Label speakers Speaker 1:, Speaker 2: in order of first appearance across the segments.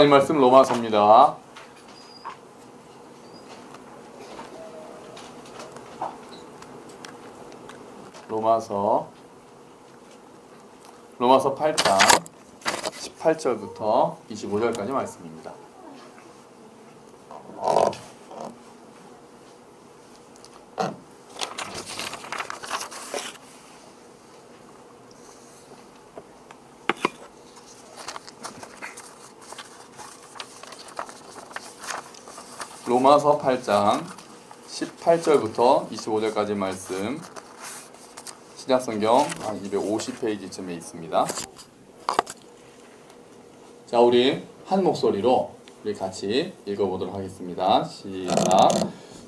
Speaker 1: 이 말씀 로마서입니다. 로마서 8장 18절부터 25절까지 말씀입니다. 로마서 8장 18절부터 25절까지 말씀, 신약성경 한 250페이지쯤에 있습니다. 자, 우리 한 목소리로 우리 같이 읽어보도록 하겠습니다. 시작.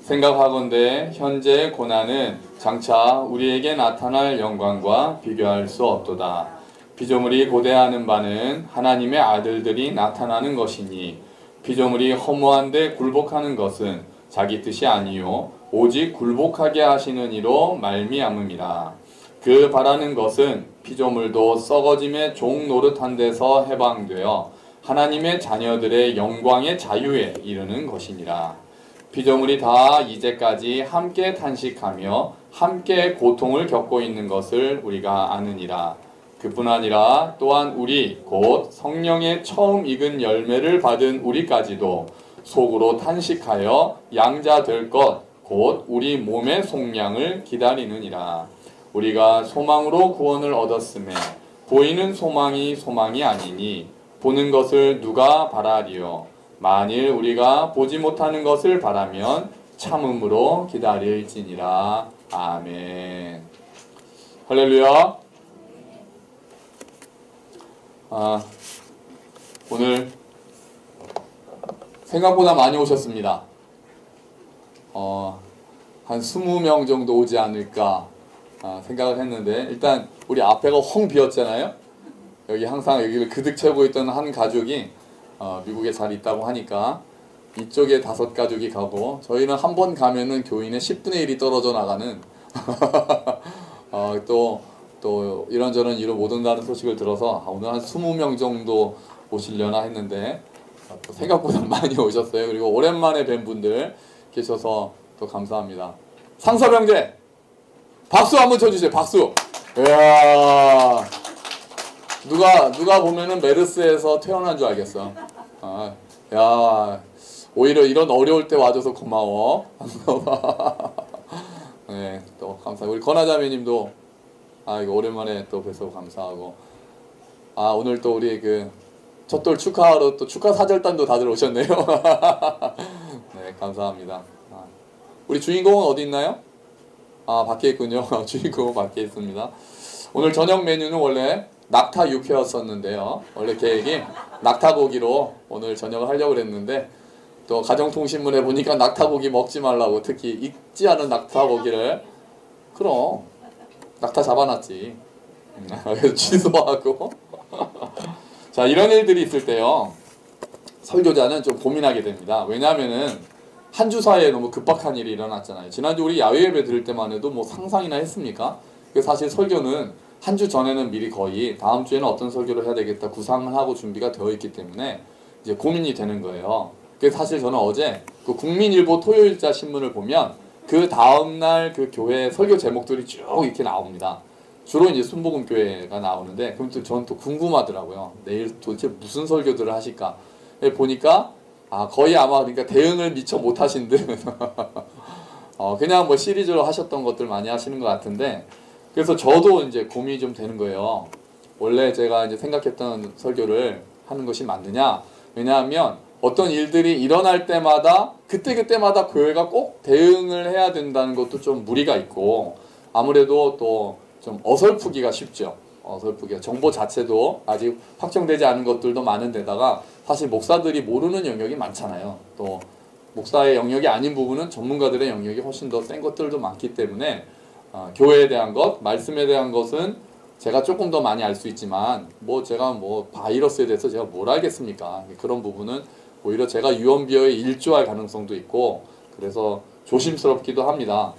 Speaker 1: 생각하건대 현재의 고난은 장차 우리에게 나타날 영광과 비교할 수 없도다. 피조물이 고대하는 바는 하나님의 아들들이 나타나는 것이니 피조물이 허무한데 굴복하는 것은 자기 뜻이 아니요 오직 굴복하게 하시는 이로 말미암음이라. 그 바라는 것은 피조물도 썩어짐의 종 노릇한 데서 해방되어 하나님의 자녀들의 영광의 자유에 이르는 것이니라. 피조물이 다 이제까지 함께 탄식하며 함께 고통을 겪고 있는 것을 우리가 아느니라. 그뿐 아니라 또한 우리 곧 성령의 처음 익은 열매를 받은 우리까지도 속으로 탄식하여 양자 될 것 곧 우리 몸의 속량을 기다리느니라. 우리가 소망으로 구원을 얻었음에 보이는 소망이 소망이 아니니 보는 것을 누가 바라리요. 만일 우리가 보지 못하는 것을 바라면 참음으로 기다릴지니라. 아멘. 할렐루야. 오늘 생각보다 많이 오셨습니다. 한 20명 정도 오지 않을까 생각을 했는데, 일단 우리 앞에가 헝 비었잖아요. 여기 항상 여기를 그득 채우고 있던 한 가족이 미국에 잘 있다고 하니까 이쪽에 5가족이 가고, 저희는 한 번 가면은 교인의 10분의 1이 떨어져 나가는 또 이런저런 이유로 못 온다는 소식을 들어서 오늘 한 20명 정도 오시려나 했는데 생각보다 많이 오셨어요. 그리고 오랜만에 뵌 분들 계셔서 또 감사합니다. 상섭형제 박수 한번 쳐주세요. 박수. 이야, 누가 보면은 메르스에서 태어난 줄 알겠어. 야, 오히려 이런 어려울 때 와줘서 고마워. 네, 또 감사합니다. 우리 건하자매님도 이거 오랜만에 또 뵈서 감사하고, 오늘 또 우리 그 첫돌 축하하러 또 축하 사절단도 다들 오셨네요. 네, 감사합니다. 우리 주인공은 어디 있나요? 밖에 있군요. 주인공은 밖에 있습니다. 오늘 저녁 메뉴는 원래 낙타 육회였었는데요. 원래 계획이 낙타고기로 오늘 저녁을 하려고 그랬는데, 또 가정통신문에 보니까 낙타고기 먹지 말라고, 특히 익지 않은 낙타고기를, 그럼 낙타 잡아놨지. 그래서 취소하고. 자, 이런 일들이 있을 때요, 설교자는 좀 고민하게 됩니다. 왜냐하면은 한 주 사이에 너무 급박한 일이 일어났잖아요. 지난주 우리 야외 예배 드릴 때만 해도 뭐 상상이나 했습니까? 사실 설교는 한 주 전에는 미리 거의 다음 주에는 어떤 설교를 해야 되겠다 구상을 하고 준비가 되어 있기 때문에 이제 고민이 되는 거예요. 그래서 사실 저는 어제 그 국민일보 토요일자 신문을 보면 그 다음날 그 교회 설교 제목들이 쭉 이렇게 나옵니다. 주로 이제 순복음교회가 나오는데, 그럼 또 저는 또 궁금하더라고요. 내일 도대체 무슨 설교들을 하실까? 보니까 거의 아마 그러니까 대응을 미처 못 하신 듯 그냥 뭐 시리즈로 하셨던 것들 많이 하시는 것 같은데, 그래서 저도 이제 고민이 좀 되는 거예요. 원래 제가 이제 생각했던 설교를 하는 것이 맞느냐? 왜냐하면 어떤 일들이 일어날 때마다 그때마다 교회가 꼭 대응을 해야 된다는 것도 좀 무리가 있고, 아무래도 또 좀 어설프기가 쉽죠. 어설프기가, 정보 자체도 아직 확정되지 않은 것들도 많은 데다가 사실 목사들이 모르는 영역이 많잖아요. 또 목사의 영역이 아닌 부분은 전문가들의 영역이 훨씬 더 센 것들도 많기 때문에 교회에 대한 것, 말씀에 대한 것은 제가 조금 더 많이 알 수 있지만 제가 바이러스에 대해서 제가 뭘 알겠습니까? 그런 부분은 오히려 제가 유언비어에 일조할 가능성도 있고, 그래서 조심스럽기도 합니다.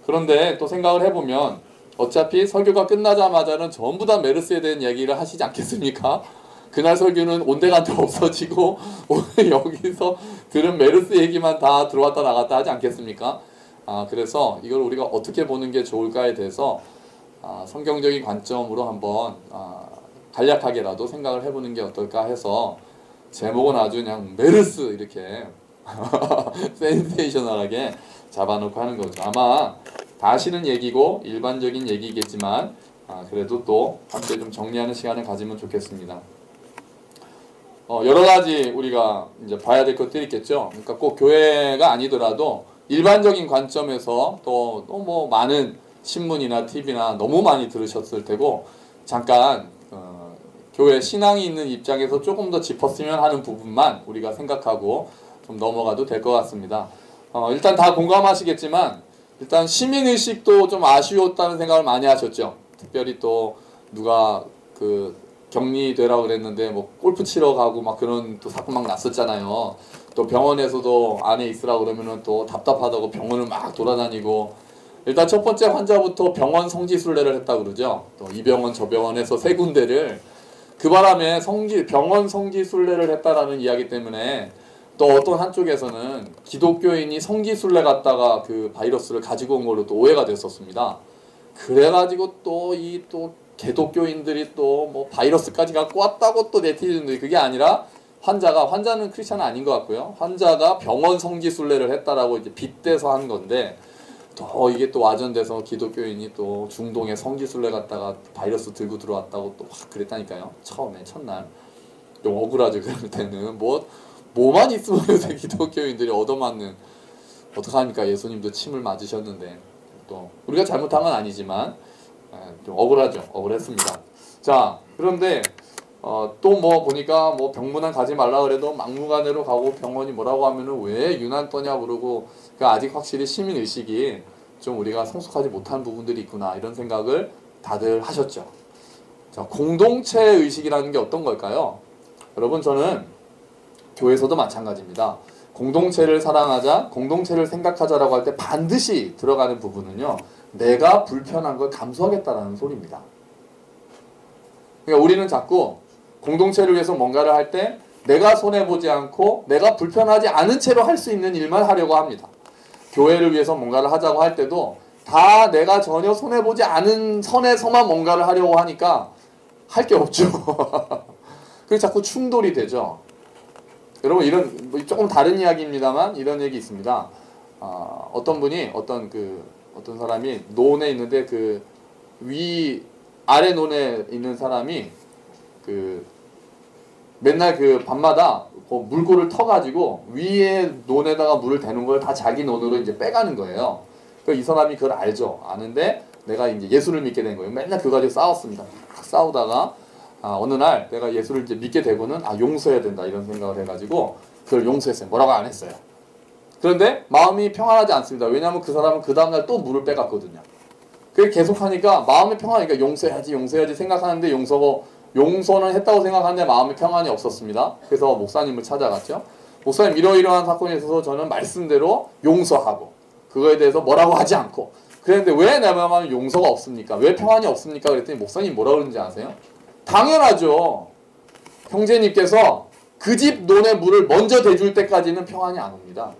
Speaker 1: 그런데 또 생각을 해보면 어차피 설교가 끝나자마자는 전부 다 메르스에 대한 얘기를 하시지 않겠습니까? 그날 설교는 온데간데 없어지고 오늘 여기서 들은 메르스 얘기만 다 들어왔다 나갔다 하지 않겠습니까? 그래서 이걸 우리가 어떻게 보는 게 좋을까에 대해서 성경적인 관점으로 한번 간략하게라도 생각을 해보는 게 어떨까 해서 제목은 아주 그냥 메르스 이렇게 센세이셔널하게 잡아놓고 하는 거죠. 아마 다 아시는 얘기고 일반적인 얘기겠지만 그래도 또 함께 좀 정리하는 시간을 가지면 좋겠습니다. 여러 가지 우리가 이제 봐야 될 것들이 있겠죠. 그러니까 꼭 교회가 아니더라도 일반적인 관점에서 또 뭐 많은 신문이나 TV나 너무 많이 들으셨을 테고 잠깐 교회 신앙이 있는 입장에서 조금 더 짚었으면 하는 부분만 우리가 생각하고 좀 넘어가도 될 것 같습니다. 일단 다 공감하시겠지만 일단 시민의식도 좀 아쉬웠다는 생각을 많이 하셨죠. 특별히 또 누가 격리되라고 그랬는데 뭐 골프 치러 가고 막 그런 또 사건 막 났었잖아요. 또 병원에서도 안에 있으라고 그러면은 또 답답하다고 병원을 막 돌아다니고 일단 첫 번째 환자부터 병원 성지순례를 했다고 그러죠. 또 이 병원 저 병원에서 세 군데를 그 바람에 병원 성지순례를 했다라는 이야기 때문에 또 어떤 한쪽에서는 기독교인이 성지순례 갔다가 그 바이러스를 가지고 온 걸로 또 오해가 됐었습니다. 그래가지고 또 개독교인들이 또 뭐 바이러스까지 갖고 왔다고 또 네티즌들이 그게 아니라 환자는 크리스찬은 아닌 것 같고요. 환자가 병원 성지순례를 했다라고 이제 빗대서 한 건데 또 이게 또 와전돼서 기독교인이 또 중동에 성지순례 갔다가 바이러스 들고 들어왔다고 또 막 그랬다니까요. 처음에 첫날 좀 억울하죠. 그럴 때는 뭐만 있으면 요새 기독교인들이 얻어맞는 어떡합니까? 예수님도 침을 맞으셨는데 또 우리가 잘못한 건 아니지만 좀 억울하죠. 억울했습니다. 자, 그런데 또 뭐 보니까 뭐 병문안 가지 말라 그래도 막무가내로 가고 병원이 뭐라고 하면은 왜 유난 떠냐 그러고 그러니까 아직 확실히 시민 의식이 좀 우리가 성숙하지 못한 부분들이 있구나 이런 생각을 다들 하셨죠. 자, 공동체 의식이라는 게 어떤 걸까요? 여러분 저는 교회에서도 마찬가지입니다. 공동체를 사랑하자, 공동체를 생각하자라고 할 때 반드시 들어가는 부분은요. 내가 불편한 걸 감수하겠다라는 소리입니다. 그러니까 우리는 자꾸 공동체를 위해서 뭔가를 할 때 내가 손해보지 않고 내가 불편하지 않은 채로 할 수 있는 일만 하려고 합니다. 교회를 위해서 뭔가를 하자고 할 때도 다 내가 전혀 손해보지 않은 선에서만 뭔가를 하려고 하니까 할 게 없죠. 그래서 자꾸 충돌이 되죠. 여러분 이런 조금 다른 이야기입니다만 이런 얘기 있습니다. 어떤 분이 어떤 사람이 논에 있는데 아래 논에 있는 사람이 맨날 밤마다 물고를 터가지고 위에 논에다가 물을 대는 걸 다 자기 논으로 이제 빼가는 거예요. 이 사람이 그걸 알죠. 아는데 내가 이제 예수를 믿게 된 거예요. 맨날 그거 가지고 싸웠습니다. 싸우다가 어느 날 내가 예수를 이제 믿게 되고는 용서해야 된다 이런 생각을 해가지고 그걸 용서했어요. 뭐라고 안 했어요. 그런데 마음이 평안하지 않습니다. 왜냐하면 그 사람은 그 다음날 또 물을 빼갔거든요. 그게 계속하니까 마음이 평안하니까 용서해야지 생각하는데 용서는 했다고 생각하는데 마음의 평안이 없었습니다. 그래서 목사님을 찾아갔죠. 목사님 이러이러한 사건에 있어서 저는 말씀대로 용서하고 그거에 대해서 뭐라고 하지 않고 그랬는데 왜 내 마음에 용서가 없습니까? 왜 평안이 없습니까? 그랬더니 목사님 뭐라 그러는지 아세요? 당연하죠. 형제님께서 그 집 논에 물을 먼저 대줄 때까지는 평안이 안 옵니다.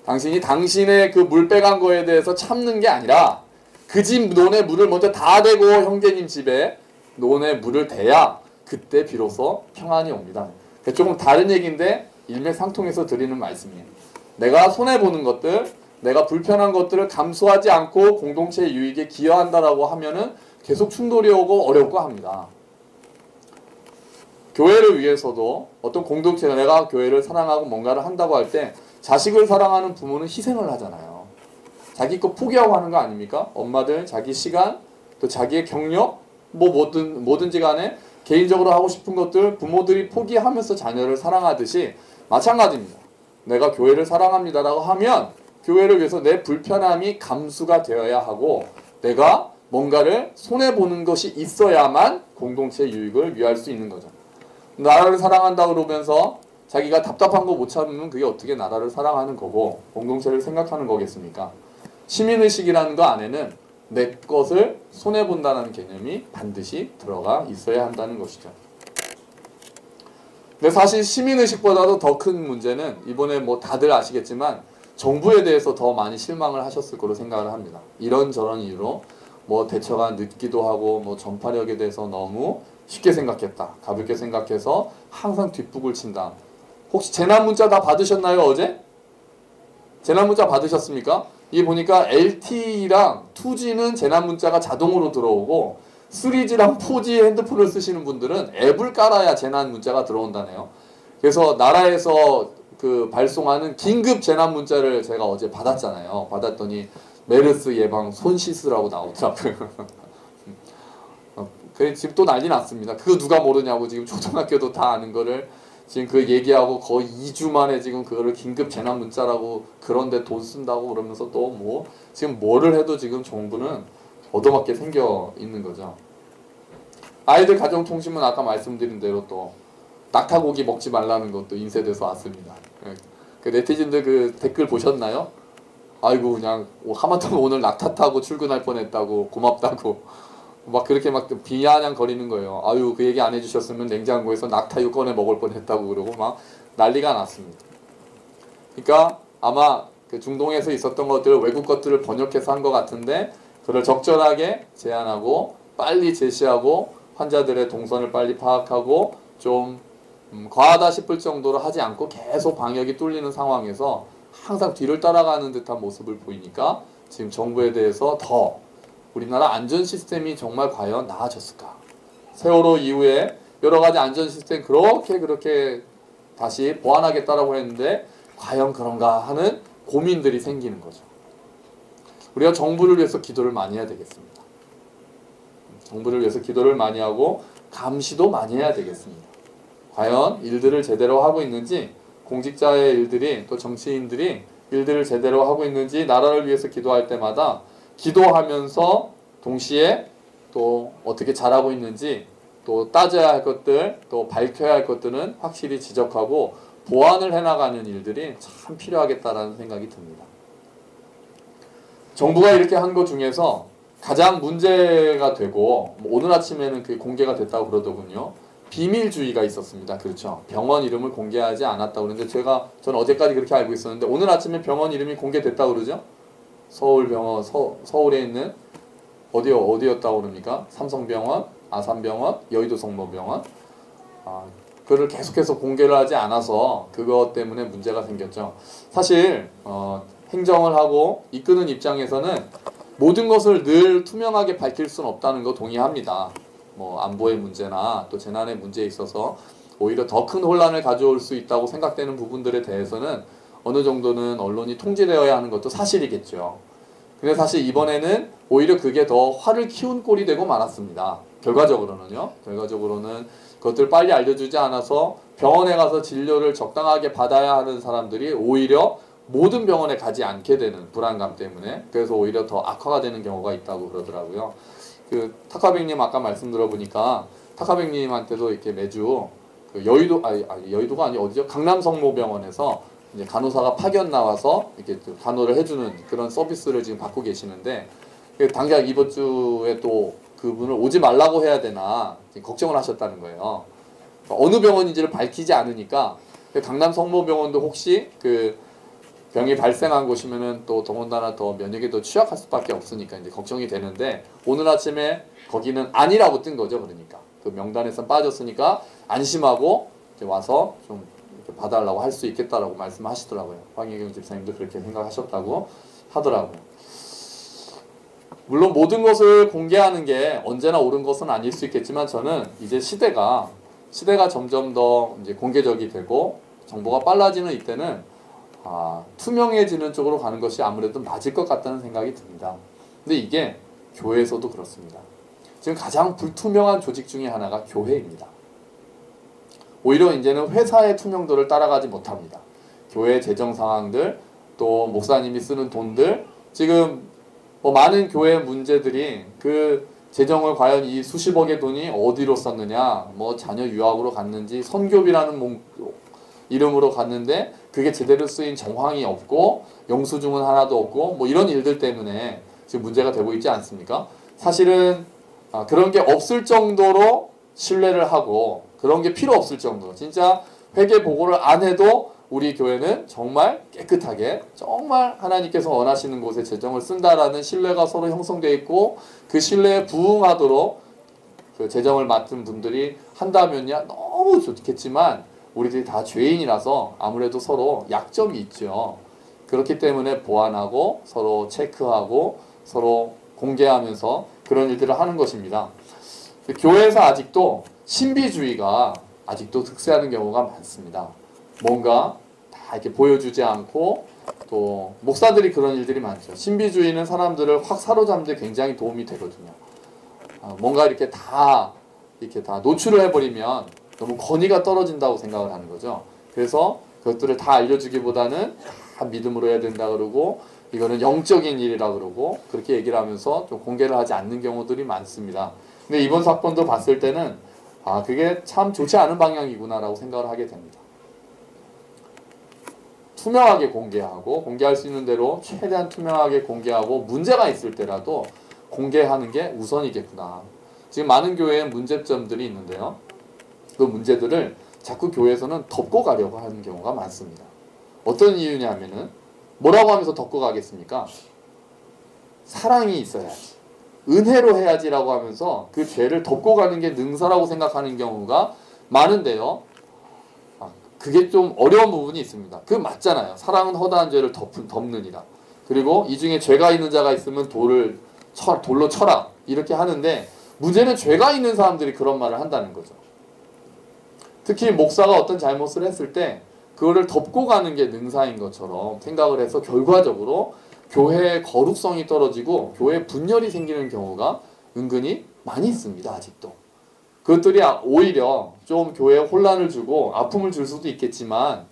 Speaker 1: 당신이 당신의 그 물 빼간 거에 대해서 참는 게 아니라 그 집 논에 물을 먼저 다 대고 형제님 집에 논에 물을 대야 그때 비로소 평안이 옵니다. 조금 다른 얘기인데 일맥상통해서 드리는 말씀이에요. 내가 손해보는 것들, 내가 불편한 것들을 감수하지 않고 공동체의 유익에 기여한다라고 하면은 계속 충돌이 오고 어렵고 합니다. 교회를 위해서도 어떤 공동체가 내가 교회를 사랑하고 뭔가를 한다고 할 때 자식을 사랑하는 부모는 희생을 하잖아요. 자기 거 포기하고 하는 거 아닙니까? 엄마들 자기 시간, 또 자기의 경력, 뭐든지 간에 개인적으로 하고 싶은 것들 부모들이 포기하면서 자녀를 사랑하듯이 마찬가지입니다. 내가 교회를 사랑합니다라고 하면 교회를 위해서 내 불편함이 감수가 되어야 하고 내가 뭔가를 손해보는 것이 있어야만 공동체의 유익을 위할 수 있는 거죠. 나라를 사랑한다 그러면서 자기가 답답한 거 못 참으면 그게 어떻게 나라를 사랑하는 거고 공동체를 생각하는 거겠습니까? 시민의식이라는 거 안에는 내 것을 손해본다는 개념이 반드시 들어가 있어야 한다는 것이죠. 근데 사실 시민의식보다도 더 큰 문제는 이번에 뭐 다들 아시겠지만 정부에 대해서 더 많이 실망을 하셨을 거로 생각을 합니다. 이런저런 이유로 뭐 대처가 늦기도 하고 뭐 전파력에 대해서 너무 쉽게 생각했다. 가볍게 생각해서 항상 뒷북을 친다. 혹시 재난문자 다 받으셨나요, 어제? 재난문자 받으셨습니까? 이 보니까 LTE랑 2G는 재난문자가 자동으로 들어오고 3G랑 4G 핸드폰을 쓰시는 분들은 앱을 깔아야 재난문자가 들어온다네요. 그래서 나라에서 그 발송하는 긴급 재난문자를 제가 어제 받았잖아요. 받았더니 메르스 예방 손 씻으라고 나오더라고요. 그래 지금 또 난리 났습니다. 그거 누가 모르냐고 지금 초등학교도 다 아는 거를 지금 그 얘기하고 거의 2주 만에 지금 그거를 긴급 재난 문자라고 그런데 돈 쓴다고 그러면서 또 뭐 지금 뭐를 해도 지금 정부는 얻어맞게 생겨 있는 거죠. 아이들 가정통신문 아까 말씀드린 대로 또 낙타고기 먹지 말라는 것도 인쇄돼서 왔습니다. 그 네티즌들 그 댓글 보셨나요? 아이고 그냥 하마터면 오늘 낙타 타고 출근할 뻔했다고 고맙다고 막 그렇게 막 비아냥거리는 거예요. 아유 그 얘기 안 해주셨으면 냉장고에서 낙타육 꺼내 먹을 뻔했다고 그러고 막 난리가 났습니다. 그러니까 아마 그 중동에서 있었던 것들을 외국 것들을 번역해서 한 것 같은데 그걸 적절하게 제안하고 빨리 제시하고 환자들의 동선을 빨리 파악하고 좀 과하다 싶을 정도로 하지 않고 계속 방역이 뚫리는 상황에서 항상 뒤를 따라가는 듯한 모습을 보이니까 지금 정부에 대해서 더 우리나라 안전 시스템이 정말 과연 나아졌을까? 세월호 이후에 여러 가지 안전 시스템 그렇게 다시 보완하겠다라고 했는데 과연 그런가 하는 고민들이 생기는 거죠. 우리가 정부를 위해서 기도를 많이 해야 되겠습니다. 정부를 위해서 기도를 많이 하고 감시도 많이 해야 되겠습니다. 과연 일들을 제대로 하고 있는지 공직자의 일들이 또 정치인들이 일들을 제대로 하고 있는지 나라를 위해서 기도할 때마다 기도하면서 동시에 또 어떻게 잘하고 있는지 또 따져야 할 것들 또 밝혀야 할 것들은 확실히 지적하고 보완을 해나가는 일들이 참 필요하겠다라는 생각이 듭니다. 정부가 이렇게 한 것 중에서 가장 문제가 되고 오늘 아침에는 그게 공개가 됐다고 그러더군요. 비밀주의가 있었습니다. 그렇죠. 병원 이름을 공개하지 않았다고 그러는데 저는 어제까지 그렇게 알고 있었는데 오늘 아침에 병원 이름이 공개됐다고 그러죠. 서울병원, 서울에 있는 어디였다고 그럽니까? 삼성병원, 아산병원, 여의도 성모병원. 그거를 계속해서 공개를 하지 않아서 그것 때문에 문제가 생겼죠. 사실 행정을 하고 이끄는 입장에서는 모든 것을 늘 투명하게 밝힐 수는 없다는 거 동의합니다. 뭐 안보의 문제나 또 재난의 문제에 있어서 오히려 더 큰 혼란을 가져올 수 있다고 생각되는 부분들에 대해서는 어느 정도는 언론이 통제되어야 하는 것도 사실이겠죠. 근데 사실 이번에는 오히려 그게 더 화를 키운 꼴이 되고 말았습니다. 결과적으로는요. 결과적으로는 그것들 빨리 알려주지 않아서 병원에 가서 진료를 적당하게 받아야 하는 사람들이 오히려 모든 병원에 가지 않게 되는 불안감 때문에 그래서 오히려 더 악화가 되는 경우가 있다고 그러더라고요. 그 타카백님 아까 말씀 들어보니까 타카백님한테도 이렇게 매주 그 여의도가 아니 어디죠? 강남 성모병원에서 이제 간호사가 파견 나와서 이렇게 간호를 해주는 그런 서비스를 지금 받고 계시는데 당장 이번 주에 또 그분을 오지 말라고 해야 되나 걱정을 하셨다는 거예요. 어느 병원인지를 밝히지 않으니까 강남 성모병원도 혹시 그 병이 발생한 곳이면은 또 더군다나 더 면역에 더 취약할 수밖에 없으니까 이제 걱정이 되는데 오늘 아침에 거기는 아니라고 뜬 거죠. 그러니까 그 명단에서 빠졌으니까 안심하고 이제 와서 좀 봐달라고 할 수 있겠다라고 말씀하시더라고요. 황혜경 집사님도 그렇게 생각하셨다고 하더라고요. 물론 모든 것을 공개하는 게 언제나 옳은 것은 아닐 수 있겠지만 저는 이제 시대가 점점 더 이제 공개적이 되고 정보가 빨라지는 이때는 투명해지는 쪽으로 가는 것이 아무래도 맞을 것 같다는 생각이 듭니다. 근데 이게 교회에서도 그렇습니다. 지금 가장 불투명한 조직 중에 하나가 교회입니다. 오히려 이제는 회사의 투명도를 따라가지 못합니다. 교회 재정 상황들, 또 목사님이 쓰는 돈들, 지금 뭐 많은 교회 문제들이 그 재정을 과연 이 수십억의 돈이 어디로 썼느냐, 뭐 자녀 유학으로 갔는지, 선교비라는 이름으로 갔는데 그게 제대로 쓰인 정황이 없고 영수증은 하나도 없고 뭐 이런 일들 때문에 지금 문제가 되고 있지 않습니까? 사실은 그런 게 없을 정도로 신뢰를 하고 그런 게 필요 없을 정도 진짜 회개 보고를 안 해도 우리 교회는 정말 깨끗하게 정말 하나님께서 원하시는 곳에 재정을 쓴다라는 신뢰가 서로 형성되어 있고 그 신뢰에 부응하도록 그 재정을 맡은 분들이 한다면야 너무 좋겠지만 우리들이 다 죄인이라서 아무래도 서로 약점이 있죠. 그렇기 때문에 보완하고 서로 체크하고 서로 공개하면서 그런 일들을 하는 것입니다. 교회에서 아직도 신비주의가 아직도 득세하는 경우가 많습니다. 뭔가 다 이렇게 보여주지 않고 또 목사들이 그런 일들이 많죠. 신비주의는 사람들을 확 사로잡는 데 굉장히 도움이 되거든요. 뭔가 이렇게 다 노출을 해버리면 너무 권위가 떨어진다고 생각을 하는 거죠. 그래서 그것들을 다 알려주기보다는 다 믿음으로 해야 된다 그러고 이거는 영적인 일이라 그러고 그렇게 얘기를 하면서 좀 공개를 하지 않는 경우들이 많습니다. 근데 이번 사건도 봤을 때는 그게 참 좋지 않은 방향이구나라고 생각을 하게 됩니다. 투명하게 공개하고 공개할 수 있는 대로 최대한 투명하게 공개하고 문제가 있을 때라도 공개하는 게 우선이겠구나. 지금 많은 교회에 문제점들이 있는데요. 그 문제들을 자꾸 교회에서는 덮고 가려고 하는 경우가 많습니다. 어떤 이유냐면은 뭐라고 하면서 덮고 가겠습니까? 사랑이 있어야지. 은혜로 해야지라고 하면서 그 죄를 덮고 가는 게 능사라고 생각하는 경우가 많은데요. 그게 좀 어려운 부분이 있습니다. 그 맞잖아요. 사랑은 허다한 죄를 덮느니라. 그리고 이 중에 죄가 있는 자가 있으면 돌로 쳐라. 이렇게 하는데 문제는 죄가 있는 사람들이 그런 말을 한다는 거죠. 특히 목사가 어떤 잘못을 했을 때 그거를 덮고 가는 게 능사인 것처럼 생각을 해서 결과적으로 교회의 거룩성이 떨어지고 교회에 분열이 생기는 경우가 은근히 많이 있습니다. 아직도. 그것들이 오히려 좀 교회에 혼란을 주고 아픔을 줄 수도 있겠지만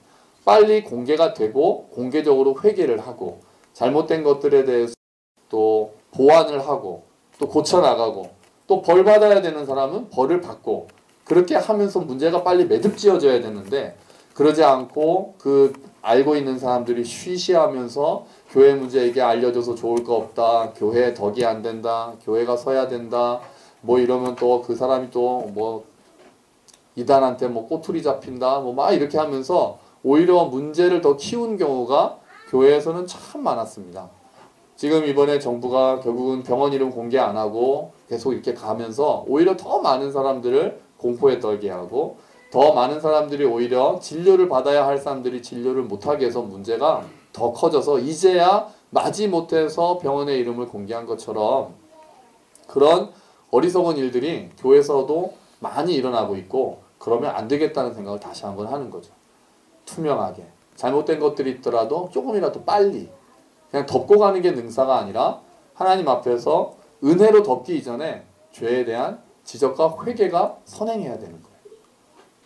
Speaker 1: 빨리 공개가 되고 공개적으로 회개를 하고 잘못된 것들에 대해서 또 보완을 하고 또 고쳐나가고 또 벌 받아야 되는 사람은 벌을 받고 그렇게 하면서 문제가 빨리 매듭지어져야 되는데 그러지 않고 그 알고 있는 사람들이 쉬쉬하면서 교회 문제 이게 알려줘서 좋을 거 없다. 교회 덕이 안 된다. 교회가 서야 된다. 뭐 이러면 또 그 사람이 또 뭐 이단한테 뭐 꼬투리 잡힌다. 뭐 막 이렇게 하면서 오히려 문제를 더 키운 경우가 교회에서는 참 많았습니다. 지금 이번에 정부가 결국은 병원 이름 공개 안 하고 계속 이렇게 가면서 오히려 더 많은 사람들을 공포에 떨게 하고 더 많은 사람들이 오히려 진료를 받아야 할 사람들이 진료를 못하게 해서 문제가 더 커져서 이제야 마지못해서 병원의 이름을 공개한 것처럼 그런 어리석은 일들이 교회에서도 많이 일어나고 있고 그러면 안 되겠다는 생각을 다시 한번 하는 거죠. 투명하게. 잘못된 것들이 있더라도 조금이라도 빨리 그냥 덮고 가는 게 능사가 아니라 하나님 앞에서 은혜로 덮기 이전에 죄에 대한 지적과 회개가 선행해야 되는 거예요.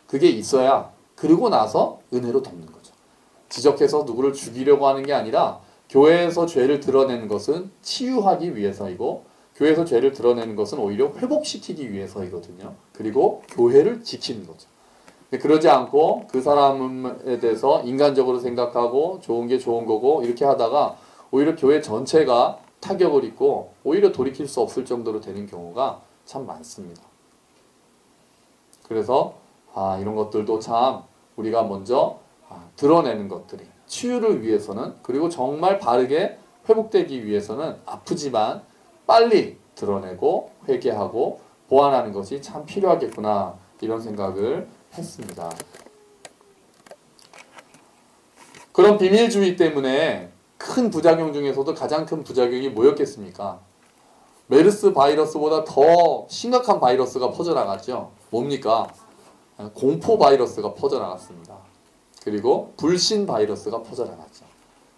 Speaker 1: 그게 있어야 그러고 나서 은혜로 덮는 거죠. 지적해서 누구를 죽이려고 하는 게 아니라 교회에서 죄를 드러내는 것은 치유하기 위해서이고 교회에서 죄를 드러내는 것은 오히려 회복시키기 위해서이거든요. 그리고 교회를 지키는 거죠. 그러지 않고 그 사람에 대해서 인간적으로 생각하고 좋은 게 좋은 거고 이렇게 하다가 오히려 교회 전체가 타격을 입고 오히려 돌이킬 수 없을 정도로 되는 경우가 참 많습니다. 그래서 이런 것들도 참 우리가 먼저 드러내는 것들이 치유를 위해서는 그리고 정말 바르게 회복되기 위해서는 아프지만 빨리 드러내고 회개하고 보완하는 것이 참 필요하겠구나 이런 생각을 했습니다. 그런 비밀주의 때문에 큰 부작용 중에서도 가장 큰 부작용이 뭐였겠습니까? 메르스 바이러스보다 더 심각한 바이러스가 퍼져나갔죠. 뭡니까? 공포 바이러스가 퍼져나갔습니다. 그리고 불신 바이러스가 퍼져나갔죠.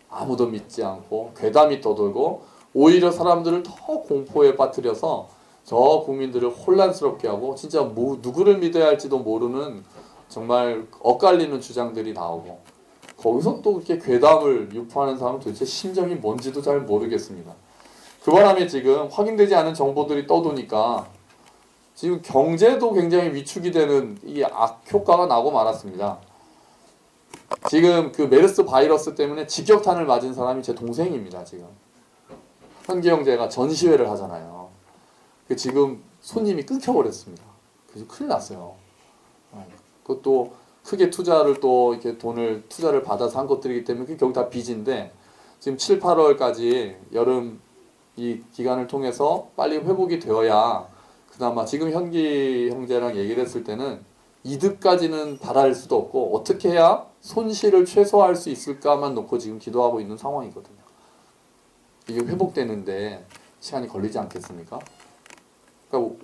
Speaker 1: 아무도 믿지 않고 괴담이 떠돌고 오히려 사람들을 더 공포에 빠뜨려서 저 국민들을 혼란스럽게 하고 진짜 누구를 믿어야 할지도 모르는 정말 엇갈리는 주장들이 나오고 거기서 또 그렇게 괴담을 유포하는 사람은 도대체 심정이 뭔지도 잘 모르겠습니다. 그 바람에 지금 확인되지 않은 정보들이 떠도니까 지금 경제도 굉장히 위축이 되는 이 악효과가 나고 말았습니다. 지금 그 메르스 바이러스 때문에 직격탄을 맞은 사람이 제 동생입니다. 지금 현기 형제가 전시회를 하잖아요. 지금 손님이 끊겨버렸습니다. 그래서 큰일 났어요. 그것도 크게 투자를 또 이렇게 돈을 투자를 받아서 한 것들이기 때문에 그게 결국 다 빚인데 지금 7, 8월까지 여름 이 기간을 통해서 빨리 회복이 되어야 그나마 지금 현기 형제랑 얘기를 했을 때는 이득까지는 바랄 수도 없고 어떻게 해야 손실을 최소화할 수 있을까만 놓고 지금 기도하고 있는 상황이거든요. 이게 회복되는데 시간이 걸리지 않겠습니까? 그러니까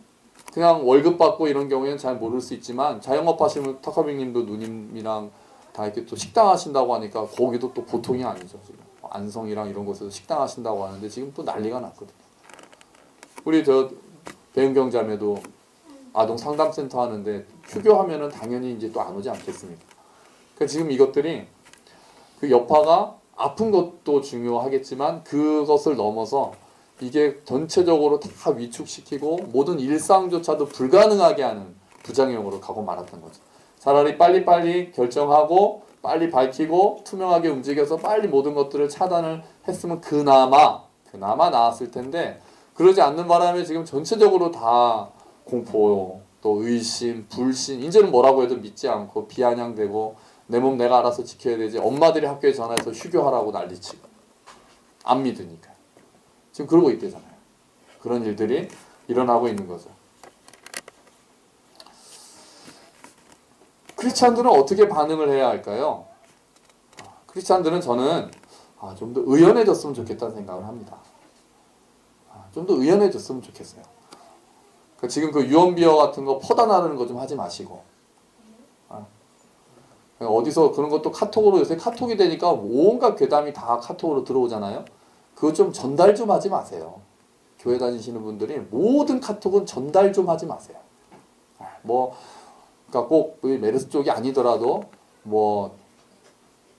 Speaker 1: 그냥 월급 받고 이런 경우에는 잘 모를 수 있지만 자영업 하시면 타카빅님도 누님이랑 다 이렇게 또 식당 하신다고 하니까 거기도 또 보통이 아니죠. 지금 안성이랑 이런 곳에서 식당 하신다고 하는데 지금 또 난리가 났거든요. 우리 저 배은경 자매도 아동 상담센터 하는데 휴교하면은 당연히 이제 또 안 오지 않겠습니까? 그러니까 지금 이것들이 그 여파가 아픈 것도 중요하겠지만 그것을 넘어서 이게 전체적으로 다 위축시키고 모든 일상조차도 불가능하게 하는 부작용으로 가고 말았던 거죠. 차라리 빨리빨리 결정하고 빨리 밝히고 투명하게 움직여서 빨리 모든 것들을 차단을 했으면 그나마 나았을 텐데 그러지 않는 바람에 지금 전체적으로 다 공포, 또 의심, 불신, 이제는 뭐라고 해도 믿지 않고 비아냥되고 내 몸 내가 알아서 지켜야 되지 엄마들이 학교에 전화해서 휴교하라고 난리치고 안 믿으니까 지금 그러고 있대잖아요. 그런 일들이 일어나고 있는 거죠. 크리스찬들은 어떻게 반응을 해야 할까요? 크리스찬들은 저는 좀 더 의연해졌으면 좋겠다는 생각을 합니다. 좀 더 의연해졌으면 좋겠어요. 그러니까 지금 그 유언비어 같은 거 퍼다 나르는 거 좀 하지 마시고 어디서 그런 것도 카톡으로 요새 카톡이 되니까 온갖 괴담이 다 카톡으로 들어오잖아요. 그거 좀 전달 좀 하지 마세요. 교회 다니시는 분들이 모든 카톡은 전달 좀 하지 마세요. 그러니까 꼭 메르스 쪽이 아니더라도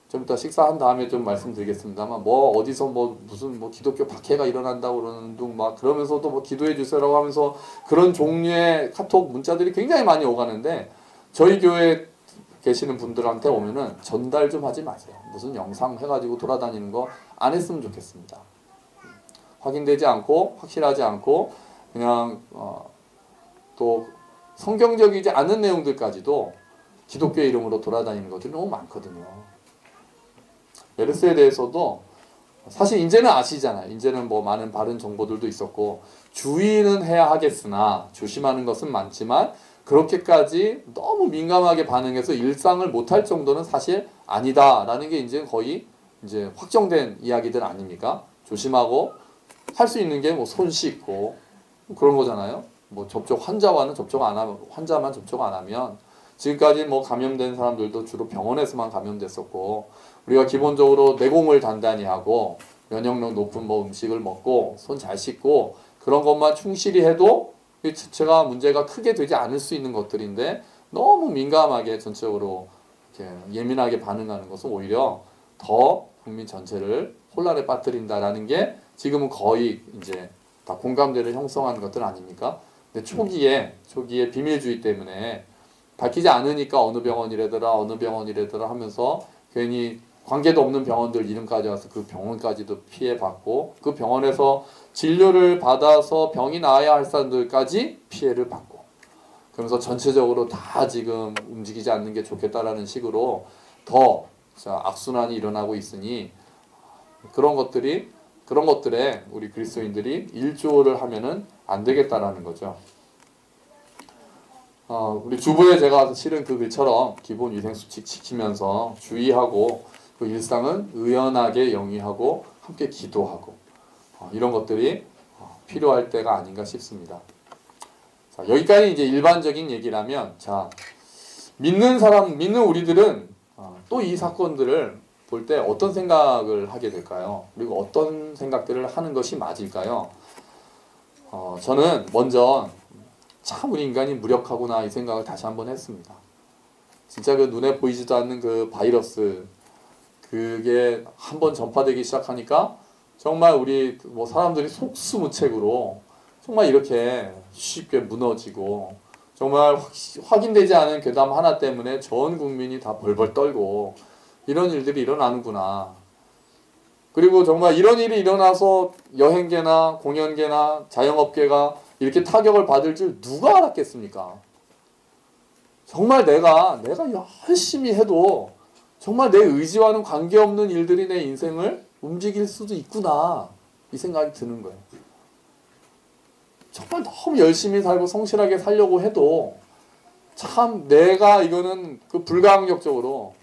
Speaker 1: 좀 이따 식사한 다음에 좀 말씀드리겠습니다만 어디서 무슨 기독교 박해가 일어난다고 그러는 둥 그러면서도 기도해 주세요라고 하면서 그런 종류의 카톡 문자들이 굉장히 많이 오가는데 저희 교회 계시는 분들한테 오면은 전달 좀 하지 마세요. 무슨 영상 해가지고 돌아다니는 거 안 했으면 좋겠습니다. 확인되지 않고 확실하지 않고 그냥 또 성경적이지 않은 내용들까지도 기독교 이름으로 돌아다니는 것들이 너무 많거든요. 메르스에 대해서도 사실 이제는 아시잖아요. 이제는 많은 바른 정보들도 있었고 주의는 해야 하겠으나 조심하는 것은 많지만 그렇게까지 너무 민감하게 반응해서 일상을 못할 정도는 사실 아니다라는 게 이제 거의 이제 확정된 이야기들 아닙니까? 조심하고 할 수 있는 게 손 씻고 그런 거잖아요. 환자만 접촉 안 하면 지금까지 감염된 사람들도 주로 병원에서만 감염됐었고 우리가 기본적으로 내공을 단단히 하고 면역력 높은 음식을 먹고 손 잘 씻고 그런 것만 충실히 해도 제가 문제가 크게 되지 않을 수 있는 것들인데 너무 민감하게 전체적으로 이렇게 예민하게 반응하는 것은 오히려 더 국민 전체를 혼란에 빠뜨린다라는 게 지금은 거의 이제 다 공감대를 형성하는 것들 아닙니까? 근데 초기에 비밀주의 때문에 밝히지 않으니까 어느 병원이래더라 하면서 괜히 관계도 없는 병원들 이름까지 와서 그 병원까지도 피해받고 그 병원에서 진료를 받아서 병이 나아야 할 사람들까지 피해를 받고 그러면서 전체적으로 다 지금 움직이지 않는 게 좋겠다라는 식으로 더 악순환이 일어나고 있으니 그런 것들에 우리 그리스도인들이 일조를 하면은 안 되겠다라는 거죠. 우리 주부에 제가 실은 그 글처럼 기본 위생수칙 지키면서 주의하고 그 일상은 의연하게 영위하고 함께 기도하고 이런 것들이 필요할 때가 아닌가 싶습니다. 자, 여기까지 이제 일반적인 얘기라면 믿는 우리들은 또 이 사건들을 볼 때 어떤 생각을 하게 될까요? 그리고 어떤 생각들을 하는 것이 맞을까요? 저는 먼저 참 우리 인간이 무력하구나 이 생각을 다시 한번 했습니다. 진짜 그 눈에 보이지도 않는 그 바이러스 그게 한번 전파되기 시작하니까 정말 우리 사람들이 속수무책으로 정말 이렇게 쉽게 무너지고 정말 확인되지 않은 괴담 하나 때문에 전 국민이 다 벌벌 떨고 이런 일들이 일어나는구나. 그리고 정말 이런 일이 일어나서 여행계나 공연계나 자영업계가 이렇게 타격을 받을 줄 누가 알았겠습니까? 정말 내가 열심히 해도 정말 내 의지와는 관계없는 일들이 내 인생을 움직일 수도 있구나, 이 생각이 드는 거예요. 정말 너무 열심히 살고 성실하게 살려고 해도 참 내가 이거는 그 불가항력적으로,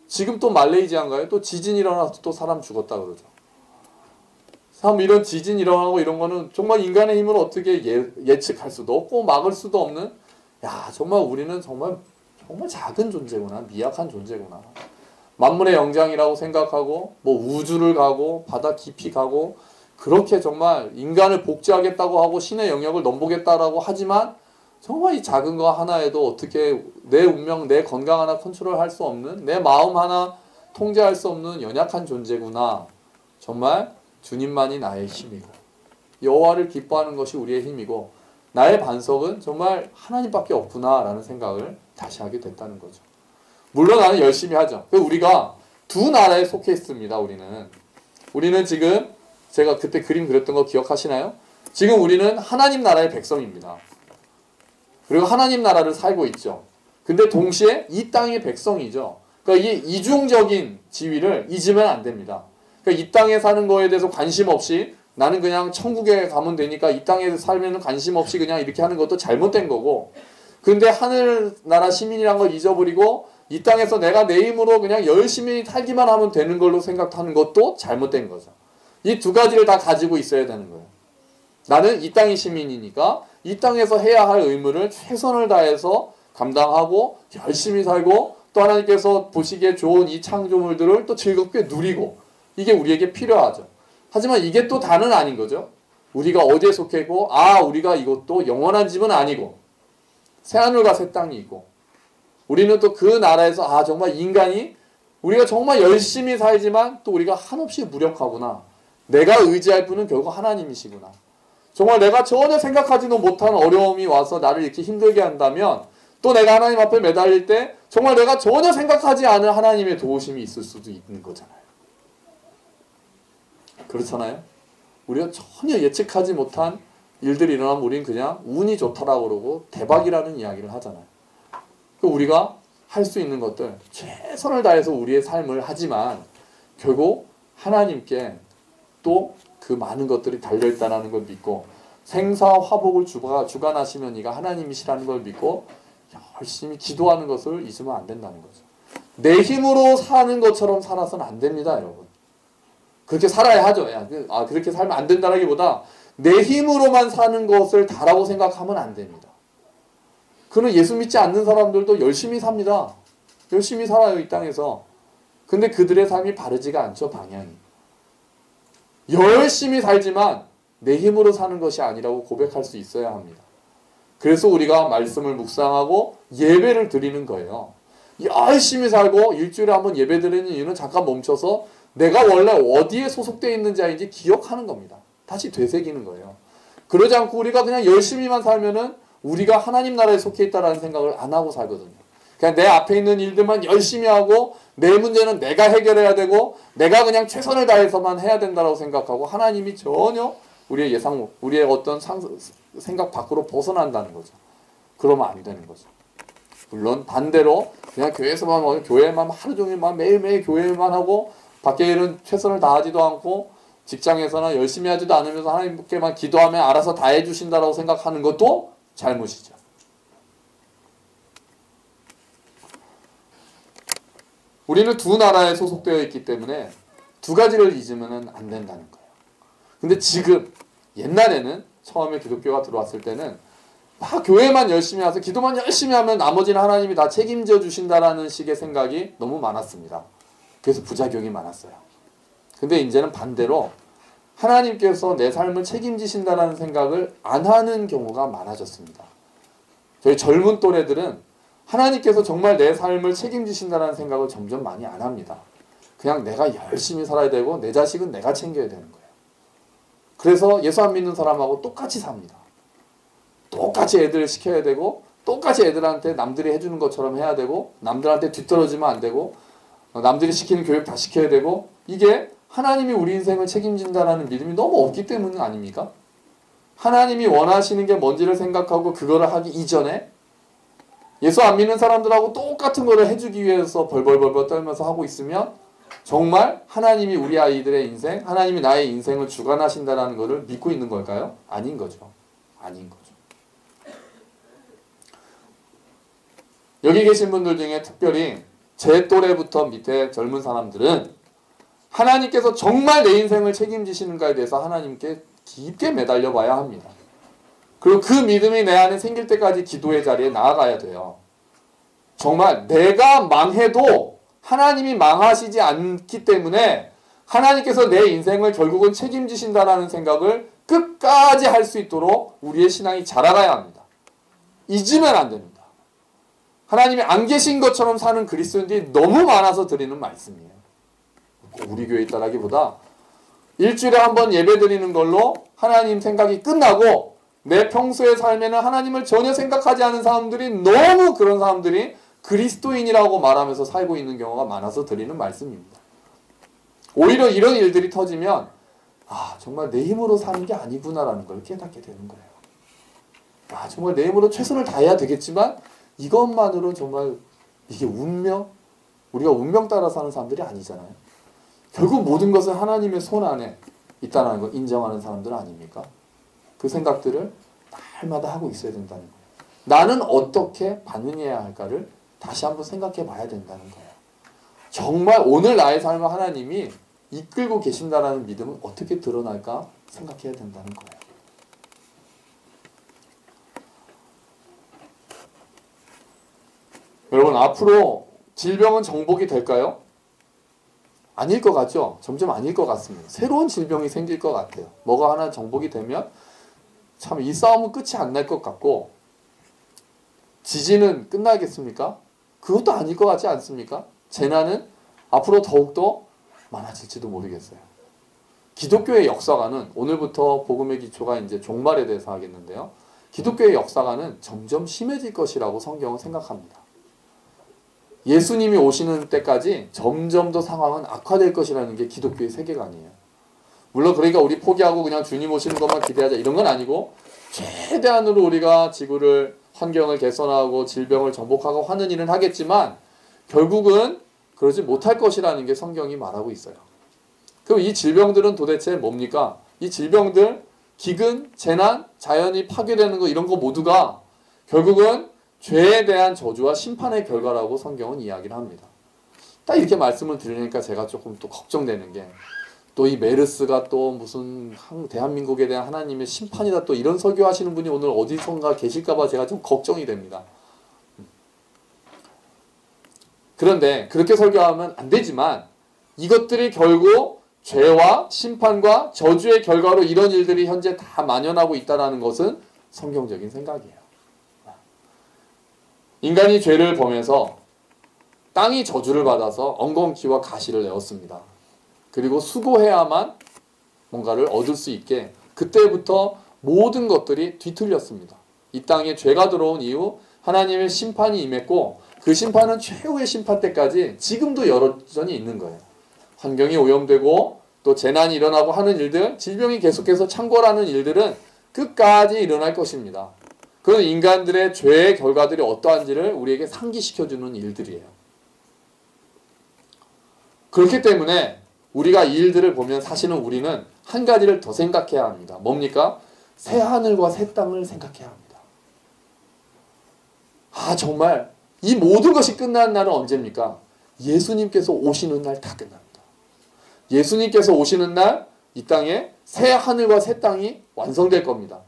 Speaker 1: 지금 또 말레이시아인가요? 또 지진 일어나서 또 사람 죽었다 그러죠. 참 이런 지진 일어나고 이런 거는 정말 인간의 힘으로 어떻게 예측할 수도 없고 막을 수도 없는, 야 정말 우리는 정말 작은 존재구나, 미약한 존재구나. 만물의 영장이라고 생각하고 뭐 우주를 가고 바다 깊이 가고 그렇게 정말 인간을 복제하겠다고 하고 신의 영역을 넘보겠다라고 하지만 정말 이 작은 거 하나에도 어떻게 내 운명, 내 건강 하나 컨트롤할 수 없는, 내 마음 하나 통제할 수 없는 연약한 존재구나. 정말 주님만이 나의 힘이고 여호와를 기뻐하는 것이 우리의 힘이고 나의 반석은 정말 하나님밖에 없구나라는 생각을 다시 하게 됐다는 거죠. 물론 나는 열심히 하죠. 우리가 두 나라에 속해 있습니다. 우리는 지금 제가 그때 그림 그렸던 거 기억하시나요? 지금 우리는 하나님 나라의 백성입니다. 그리고 하나님 나라를 살고 있죠. 근데 동시에 이 땅의 백성이죠. 그러니까 이 이중적인 지위를 잊으면 안 됩니다. 그러니까 이 땅에 사는 거에 대해서 관심 없이 나는 그냥 천국에 가면 되니까 이 땅에 살면 관심 없이 그냥 이렇게 하는 것도 잘못된 거고, 근데 하늘나라 시민이란 걸 잊어버리고 이 땅에서 내가 내 힘으로 그냥 열심히 살기만 하면 되는 걸로 생각하는 것도 잘못된 거죠. 이 두 가지를 다 가지고 있어야 되는 거예요. 나는 이 땅의 시민이니까 이 땅에서 해야 할 의무를 최선을 다해서 감당하고 열심히 살고 또 하나님께서 보시기에 좋은 이 창조물들을 또 즐겁게 누리고, 이게 우리에게 필요하죠. 하지만 이게 또 다는 아닌 거죠. 우리가 어디에 속해 있고, 우리가 이것도 영원한 집은 아니고 새하늘과 새 땅이 있고, 우리는 또 그 나라에서 정말 인간이 우리가 정말 열심히 살지만 또 우리가 한없이 무력하구나. 내가 의지할 분은 결국 하나님이시구나. 정말 내가 전혀 생각하지도 못한 어려움이 와서 나를 이렇게 힘들게 한다면 또 내가 하나님 앞에 매달릴 때 정말 내가 전혀 생각하지 않은 하나님의 도우심이 있을 수도 있는 거잖아요. 그렇잖아요? 우리가 전혀 예측하지 못한 일들이 일어나면 우리는 그냥 운이 좋다라고 그러고 대박이라는 이야기를 하잖아요. 우리가 할 수 있는 것들 최선을 다해서 우리의 삶을 하지만 결국 하나님께 또 그 많은 것들이 달려있다는 걸 믿고 생사와 화복을 주관하시는 이가 하나님이시라는 걸 믿고 열심히 기도하는 것을 잊으면 안 된다는 거죠. 내 힘으로 사는 것처럼 살아서는 안 됩니다, 여러분. 그렇게 살아야 하죠. 그렇게 살면 안 된다라기보다 내 힘으로만 사는 것을 다라고 생각하면 안 됩니다. 그는 예수 믿지 않는 사람들도 열심히 삽니다. 열심히 살아요, 이 땅에서. 근데 그들의 삶이 바르지가 않죠, 방향이. 열심히 살지만 내 힘으로 사는 것이 아니라고 고백할 수 있어야 합니다. 그래서 우리가 말씀을 묵상하고 예배를 드리는 거예요. 열심히 살고 일주일에 한번 예배 드리는 이유는 잠깐 멈춰서 내가 원래 어디에 소속되어 있는 자인지 기억하는 겁니다. 다시 되새기는 거예요. 그러지 않고 우리가 그냥 열심히만 살면은 우리가 하나님 나라에 속해 있다라는 생각을 안 하고 살거든요. 그냥 내 앞에 있는 일들만 열심히 하고 내 문제는 내가 해결해야 되고 내가 그냥 최선을 다해서만 해야 된다고 생각하고 하나님이 전혀 우리의 예상, 우리의 어떤 생각 밖으로 벗어난다는 거죠. 그러면 안 되는 거죠. 물론 반대로 그냥 교회만 하루 종일만 매일매일 교회만 하고 밖에 일은 최선을 다하지도 않고 직장에서는 열심히 하지도 않으면서 하나님께만 기도하면 알아서 다 해주신다고 생각하는 것도 잘못이죠. 우리는 두 나라에 소속되어 있기 때문에 두 가지를 잊으면 안 된다는 거예요. 근데 지금 옛날에는 처음에 기독교가 들어왔을 때는 막 교회만 열심히 해서 기도만 열심히 하면 나머지는 하나님이 다 책임져 주신다라는 식의 생각이 너무 많았습니다. 그래서 부작용이 많았어요. 근데 이제는 반대로 하나님께서 내 삶을 책임지신다라는 생각을 안 하는 경우가 많아졌습니다. 저희 젊은 또래들은 하나님께서 정말 내 삶을 책임지신다는 생각을 점점 많이 안 합니다. 그냥 내가 열심히 살아야 되고 내 자식은 내가 챙겨야 되는 거예요. 그래서 예수 안 믿는 사람하고 똑같이 삽니다. 똑같이 애들을 시켜야 되고 똑같이 애들한테 남들이 해주는 것처럼 해야 되고 남들한테 뒤떨어지면 안 되고 남들이 시키는 교육 다 시켜야 되고 이게 하나님이 우리 인생을 책임진다라는 믿음이 너무 없기 때문 아닙니까? 하나님이 원하시는 게 뭔지를 생각하고 그거를 하기 이전에 예수 안 믿는 사람들하고 똑같은 거를 해주기 위해서 벌벌벌벌 떨면서 하고 있으면 정말 하나님이 우리 아이들의 인생, 하나님이 나의 인생을 주관하신다라는 것을 믿고 있는 걸까요? 아닌 거죠. 아닌 거죠. 여기 계신 분들 중에 특별히 제 또래부터 밑에 젊은 사람들은 하나님께서 정말 내 인생을 책임지시는가에 대해서 하나님께 깊게 매달려 봐야 합니다. 그리고 그 믿음이 내 안에 생길 때까지 기도의 자리에 나아가야 돼요. 정말 내가 망해도 하나님이 망하시지 않기 때문에 하나님께서 내 인생을 결국은 책임지신다라는 생각을 끝까지 할 수 있도록 우리의 신앙이 자라가야 합니다. 잊으면 안 됩니다. 하나님이 안 계신 것처럼 사는 그리스도인들이 너무 많아서 드리는 말씀이에요. 우리 교회 있다라기보다 일주일에 한 번 예배 드리는 걸로 하나님 생각이 끝나고 내 평소의 삶에는 하나님을 전혀 생각하지 않은 사람들이 너무 그런 사람들이 그리스도인이라고 말하면서 살고 있는 경우가 많아서 드리는 말씀입니다. 오히려 이런 일들이 터지면 정말 내 힘으로 사는 게 아니구나라는 걸 깨닫게 되는 거예요. 정말 내 힘으로 최선을 다해야 되겠지만 이것만으로 정말 이게 운명? 우리가 운명 따라 사는 사람들이 아니잖아요. 결국 모든 것은 하나님의 손 안에 있다는 걸 인정하는 사람들 아닙니까? 그 생각들을 날마다 하고 있어야 된다는 거예요. 나는 어떻게 반응해야 할까를 다시 한번 생각해 봐야 된다는 거예요. 정말 오늘 나의 삶을 하나님이 이끌고 계신다는 믿음은 어떻게 드러날까 생각해야 된다는 거예요. 여러분, 앞으로 질병은 정복이 될까요? 아닐 것 같죠? 점점 아닐 것 같습니다. 새로운 질병이 생길 것 같아요. 뭐가 하나 정복이 되면 참 이 싸움은 끝이 안 날 것 같고, 지진은 끝나겠습니까? 그것도 아닐 것 같지 않습니까? 재난은 앞으로 더욱더 많아질지도 모르겠어요. 기독교의 역사관은, 오늘부터 복음의 기초가 이제 종말에 대해서 하겠는데요. 기독교의 역사관은 점점 심해질 것이라고 성경은 생각합니다. 예수님이 오시는 때까지 점점 더 상황은 악화될 것이라는 게 기독교의 세계관이에요. 물론 그러니까 우리 포기하고 그냥 주님 오시는 것만 기대하자 이런 건 아니고, 최대한으로 우리가 지구를, 환경을 개선하고 질병을 정복하고 하는 일은 하겠지만 결국은 그러지 못할 것이라는 게 성경이 말하고 있어요. 그럼 이 질병들은 도대체 뭡니까? 이 질병들, 기근, 재난, 자연이 파괴되는 거, 이런 거 모두가 결국은 죄에 대한 저주와 심판의 결과라고 성경은 이야기를 합니다. 딱 이렇게 말씀을 드리니까 제가 조금 또 걱정되는 게, 또 이 메르스가 또 무슨 대한민국에 대한 하나님의 심판이다, 또 이런 설교하시는 분이 오늘 어디선가 계실까봐 제가 좀 걱정이 됩니다. 그런데 그렇게 설교하면 안 되지만 이것들이 결국 죄와 심판과 저주의 결과로 이런 일들이 현재 다 만연하고 있다는 것은 성경적인 생각이에요. 인간이 죄를 범해서 땅이 저주를 받아서 엉겅퀴와 가시를 내었습니다. 그리고 수고해야만 뭔가를 얻을 수 있게 그때부터 모든 것들이 뒤틀렸습니다. 이 땅에 죄가 들어온 이후 하나님의 심판이 임했고, 그 심판은 최후의 심판 때까지 지금도 여전히 있는 거예요. 환경이 오염되고 또 재난이 일어나고 하는 일들, 질병이 계속해서 창궐하는 일들은 끝까지 일어날 것입니다. 그건 인간들의 죄의 결과들이 어떠한지를 우리에게 상기시켜주는 일들이에요. 그렇기 때문에 우리가 이 일들을 보면 사실은 우리는 한 가지를 더 생각해야 합니다. 뭡니까? 새 하늘과 새 땅을 생각해야 합니다. 정말 이 모든 것이 끝나는 날은 언제입니까? 예수님께서 오시는 날 다 끝납니다. 예수님께서 오시는 날 이 땅에 새 하늘과 새 땅이 완성될 겁니다.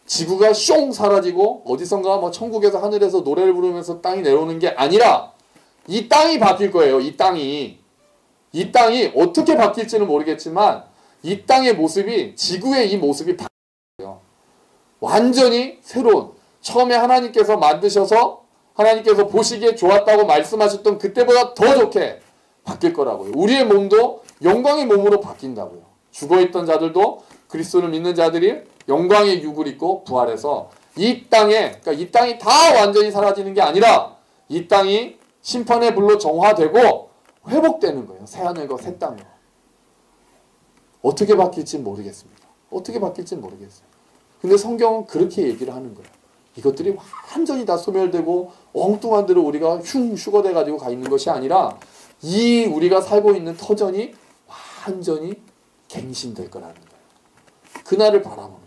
Speaker 1: 지구가 숑 사라지고 어디선가 천국에서 하늘에서 노래를 부르면서 땅이 내려오는 게 아니라 이 땅이 바뀔 거예요. 이 땅이 어떻게 바뀔지는 모르겠지만 이 땅의 모습이, 지구의 이 모습이 바뀌어요. 완전히 새로운, 처음에 하나님께서 만드셔서 하나님께서 보시기에 좋았다고 말씀하셨던 그때보다 더 좋게 바뀔 거라고요. 우리의 몸도 영광의 몸으로 바뀐다고요. 죽어있던 자들도, 그리스도를 믿는 자들이 영광의 육을 입고 부활해서 이 땅에, 그러니까 이 땅이 다 완전히 사라지는 게 아니라 이 땅이 심판의 불로 정화되고 회복되는 거예요. 새 하늘과 새 땅으로. 어떻게 바뀔지 모르겠습니다. 어떻게 바뀔지 모르겠어요. 근데 성경은 그렇게 얘기를 하는 거예요. 이것들이 완전히 다 소멸되고 엉뚱한 대로 우리가 흉슈거돼 가지고 가 있는 것이 아니라 이 우리가 살고 있는 터전이 완전히 갱신될 거라는 거예요. 그날을 바라보는 거예요.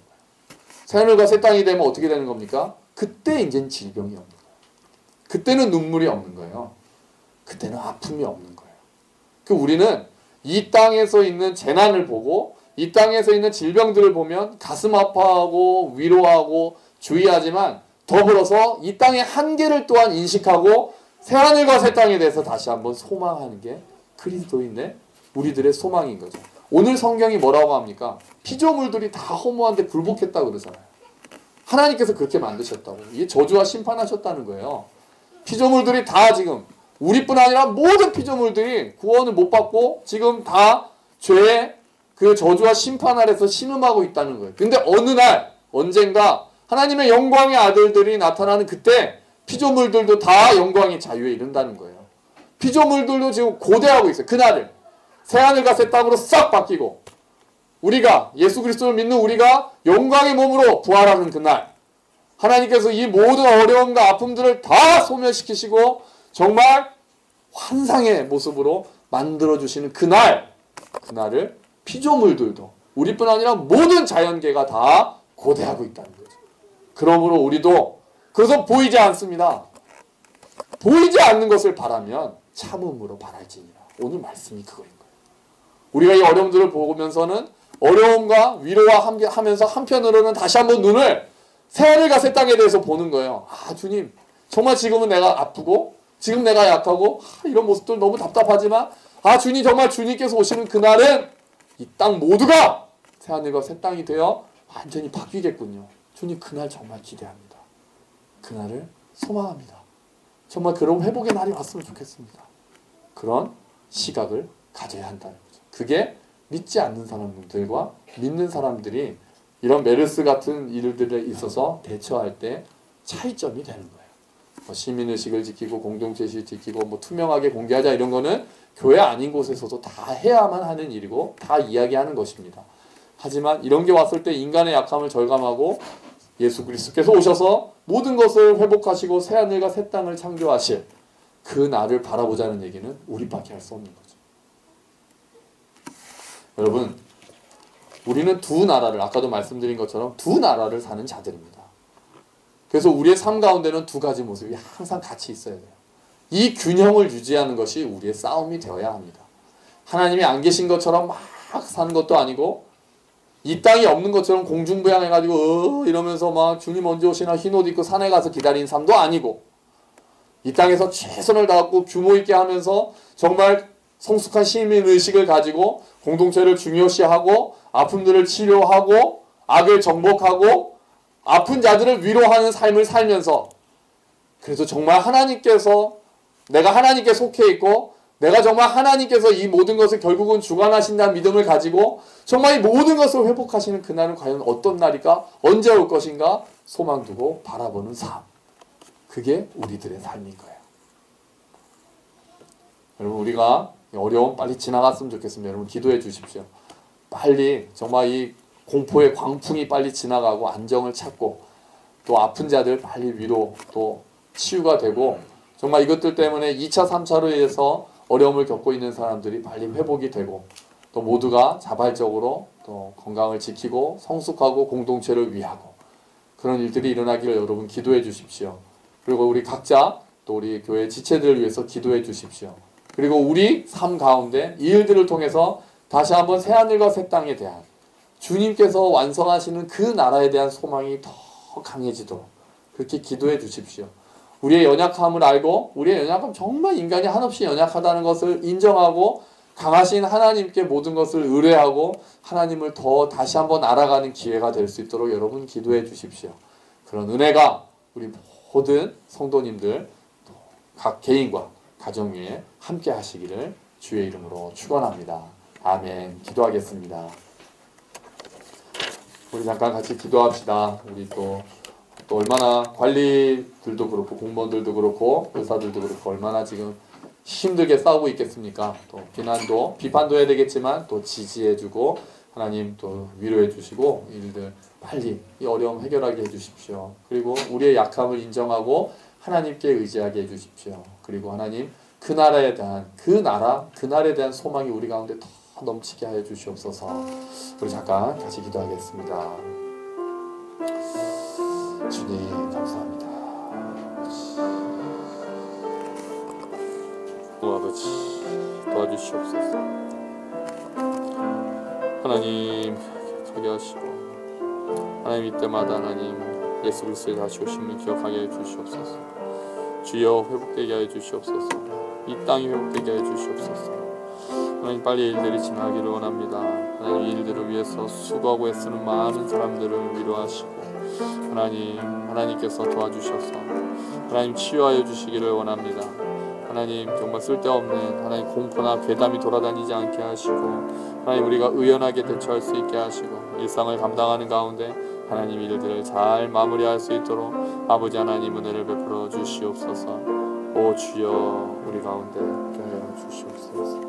Speaker 1: 새하늘과 새 땅이 되면 어떻게 되는 겁니까? 그때 이제는 질병이 없는 거예요. 그때는 눈물이 없는 거예요. 그때는 아픔이 없는 거예요. 우리는 이 땅에서 있는 재난을 보고 이 땅에서 있는 질병들을 보면 가슴 아파하고 위로하고 주의하지만 더불어서 이 땅의 한계를 또한 인식하고 새하늘과 새 땅에 대해서 다시 한번 소망하는 게 그리스도인의 우리들의 소망인 거죠. 오늘 성경이 뭐라고 합니까? 피조물들이 다 허무한데 굴복했다고 그러잖아요. 하나님께서 그렇게 만드셨다고. 이게 저주와 심판하셨다는 거예요. 피조물들이 다 지금 우리뿐 아니라 모든 피조물들이 구원을 못 받고 지금 다 죄의 그 저주와 심판 아래서 신음하고 있다는 거예요. 근데 어느 날 언젠가 하나님의 영광의 아들들이 나타나는 그때 피조물들도 다 영광의 자유에 이른다는 거예요. 피조물들도 지금 고대하고 있어요. 그날을 새하늘과 새 땅으로 싹 바뀌고 우리가 예수 그리스도를 믿는 우리가 영광의 몸으로 부활하는 그날 하나님께서 이 모든 어려움과 아픔들을 다 소멸시키시고 정말 환상의 모습으로 만들어주시는 그날을 피조물들도 우리뿐 아니라 모든 자연계가 다 고대하고 있다는 거죠. 그러므로 우리도 그래서 보이지 않습니다. 보이지 않는 것을 바라면 참음으로 바랄지니라. 오늘 말씀이 그거인 거예요. 우리가 이 어려움들을 보면서는 어려움과 위로와 함께 하면서 한편으로는 다시 한번 눈을 새하늘과 새 땅에 대해서 보는 거예요. 아 주님 정말 지금은 내가 아프고 지금 내가 약하고 이런 모습들 너무 답답하지만 아 주님 정말 주님께서 오시는 그날은 이 땅 모두가 새하늘과 새 땅이 되어 완전히 바뀌겠군요. 주님 그날 정말 기대합니다. 그날을 소망합니다. 정말 그런 회복의 날이 왔으면 좋겠습니다. 그런 시각을 가져야 한다는 거죠. 그게 믿지 않는 사람들과 믿는 사람들이 이런 메르스 같은 일들에 있어서 대처할 때 차이점이 되는 거예요. 시민의식을 지키고 공동체의식을 지키고 투명하게 공개하자 이런 거는 교회 아닌 곳에서도 다 해야만 하는 일이고 다 이야기하는 것입니다. 하지만 이런 게 왔을 때 인간의 약함을 절감하고 예수 그리스도께서 오셔서 모든 것을 회복하시고 새하늘과 새 땅을 창조하실 그 날을 바라보자는 얘기는 우리밖에 할 수 없는 거죠. 여러분 우리는 두 나라를 아까도 말씀드린 것처럼 두 나라를 사는 자들입니다. 그래서 우리의 삶 가운데는 두 가지 모습이 항상 같이 있어야 돼요. 이 균형을 유지하는 것이 우리의 싸움이 되어야 합니다. 하나님이 안 계신 것처럼 막 사는 것도 아니고 이 땅이 없는 것처럼 공중부양해가지고 이러면서 막 주님 언제 오시나 흰옷 입고 산에 가서 기다리는 삶도 아니고 이 땅에서 최선을 다하고 규모 있게 하면서 정말 성숙한 시민의식을 가지고 공동체를 중요시하고 아픔들을 치료하고 악을 정복하고 아픈 자들을 위로하는 삶을 살면서 그래서 정말 하나님께서 내가 하나님께 속해 있고 내가 정말 하나님께서 이 모든 것을 결국은 주관하신다는 믿음을 가지고 정말 이 모든 것을 회복하시는 그날은 과연 어떤 날일까? 언제 올 것인가? 소망 두고 바라보는 삶. 그게 우리들의 삶인 거예요. 여러분 우리가 어려움 빨리 지나갔으면 좋겠습니다. 여러분 기도해 주십시오. 빨리 정말 이 공포의 광풍이 빨리 지나가고 안정을 찾고 또 아픈 자들 빨리 위로 또 치유가 되고 정말 이것들 때문에 2차 3차로 인해서 어려움을 겪고 있는 사람들이 빨리 회복이 되고 또 모두가 자발적으로 또 건강을 지키고 성숙하고 공동체를 위하고 그런 일들이 일어나기를 여러분 기도해 주십시오. 그리고 우리 각자 또 우리 교회 지체들을 위해서 기도해 주십시오. 그리고 우리 삶 가운데 이 일들을 통해서 다시 한번 새하늘과 새 땅에 대한 주님께서 완성하시는 그 나라에 대한 소망이 더 강해지도록 그렇게 기도해 주십시오. 우리의 연약함을 알고 우리의 연약함 정말 인간이 한없이 연약하다는 것을 인정하고 강하신 하나님께 모든 것을 의뢰하고 하나님을 더 다시 한번 알아가는 기회가 될 수 있도록 여러분 기도해 주십시오. 그런 은혜가 우리 모든 성도님들 각 개인과 가정 위에 함께 하시기를 주의 이름으로 축원합니다. 아멘. 기도하겠습니다. 우리 잠깐 같이 기도합시다. 우리 또 얼마나 관리들도 그렇고 공무원들도 그렇고 의사들도 그렇고 얼마나 지금 힘들게 싸우고 있겠습니까? 또 비판도 해야 되겠지만 또 지지해주고 하나님 또 위로해 주시고 일들 빨리 이 어려움 해결하게 해주십시오. 그리고 우리의 약함을 인정하고 하나님께 의지하게 해주십시오. 그리고 하나님 그 나라에 대한 그 날에 대한 소망이 우리 가운데 더 넘치게 하여 주시옵소서. 우리 잠깐 같이 기도하겠습니다. 주님 감사합니다. 아버지 도와주시옵소서. 하나님 하게 하시고 하나님 이때마다 하나님 예수 그리스도의 다시 오심을 기억하게 해 주시옵소서. 주여 회복되게 하여 주시옵소서. 이 땅이 회복되게 하여 주시옵소서. 하나님 빨리 일들이 지나기를 원합니다. 하나님 이 일들을 위해서 수고하고 애쓰는 많은 사람들을 위로하시고 하나님께서 도와주셔서 하나님 치유하여 주시기를 원합니다. 하나님 정말 쓸데없는 하나님 공포나 괴담이 돌아다니지 않게 하시고 하나님 우리가 의연하게 대처할 수 있게 하시고 일상을 감당하는 가운데 하나님 일들을 잘 마무리할 수 있도록 아버지 하나님 은혜를 베풀어 주시옵소서. 오 주여 우리 가운데 하여 주시옵소서.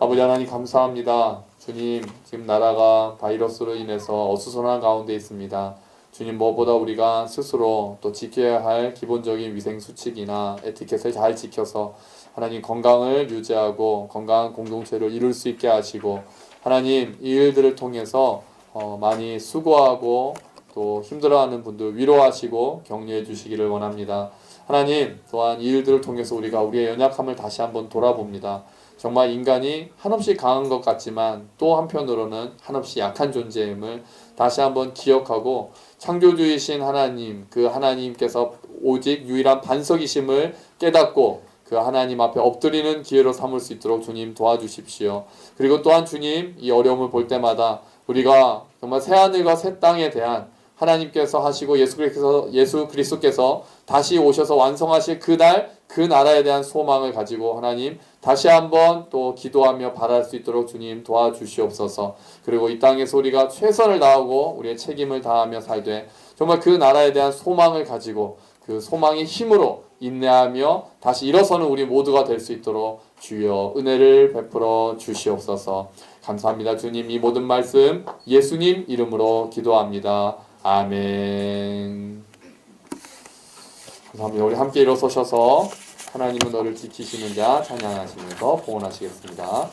Speaker 1: 아버지 하나님 감사합니다. 주님 지금 나라가 바이러스로 인해서 어수선한 가운데 있습니다. 주님 무엇보다 우리가 스스로 또 지켜야 할 기본적인 위생수칙이나 에티켓을 잘 지켜서 하나님 건강을 유지하고 건강한 공동체를 이룰 수 있게 하시고 하나님 이 일들을 통해서 많이 수고하고 또 힘들어하는 분들 위로하시고 격려해 주시기를 원합니다. 하나님 또한 이 일들을 통해서 우리가 우리의 연약함을 다시 한번 돌아봅니다. 정말 인간이 한없이 강한 것 같지만 또 한편으로는 한없이 약한 존재임을 다시 한번 기억하고 창조주이신 하나님 그 하나님께서 오직 유일한 반석이심을 깨닫고 그 하나님 앞에 엎드리는 기회로 삼을 수 있도록 주님 도와주십시오. 그리고 또한 주님 이 어려움을 볼 때마다 우리가 정말 새하늘과 새 땅에 대한 하나님께서 하시고 예수 그리스도께서 다시 오셔서 완성하실 그날 그 나라에 대한 소망을 가지고 하나님 다시 한번 또 기도하며 바랄 수 있도록 주님 도와주시옵소서. 그리고 이 땅에서 우리가 최선을 다하고 우리의 책임을 다하며 살되 정말 그 나라에 대한 소망을 가지고 그 소망의 힘으로 인내하며 다시 일어서는 우리 모두가 될 수 있도록 주여 은혜를 베풀어 주시옵소서. 감사합니다. 주님 이 모든 말씀 예수님 이름으로 기도합니다. 아멘. 감사합니다. 우리 함께 일어서셔서 하나님은 너를 지키시는 자 찬양하시면서 봉헌하시겠습니다.